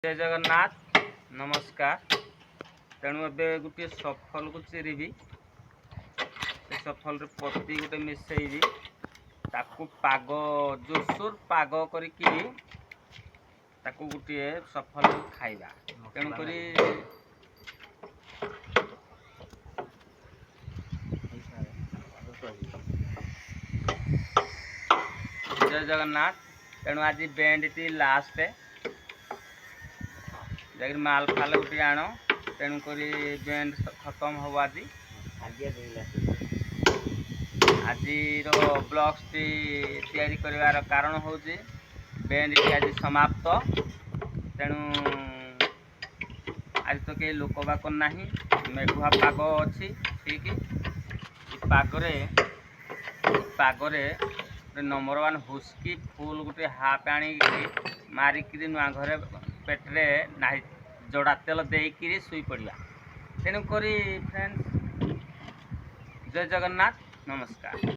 जय जगन्नाथ नमस्कार। तेणु ए गोटे सफल को चिरी सफल पति गोटे मिसेबी ताकू पाग जोरसोर पाग करके गोटे सफल खाइबा। तेणुक जय जगन्नाथ। तेणु आज बैंड टी लास्ट जाकर माल फाल गोटे आण। तेणुक बैंड खत्म हम आज ब्लॉक्स टी तैयारी कर कारण हूँ बैंड टी आज समाप्त। तेणु आज तो कहीं लोक बाक ना मेघुआ पाग अच्छी ठीक पागरे नंबर 1 हुस्की फुल गोटे हाफ आनी मारिक नुआ घरे पेट्रे जोड़ा तेल देकर शुई पड़ा। तेणुक फ्रेंड्स जय जगन्नाथ नमस्कार।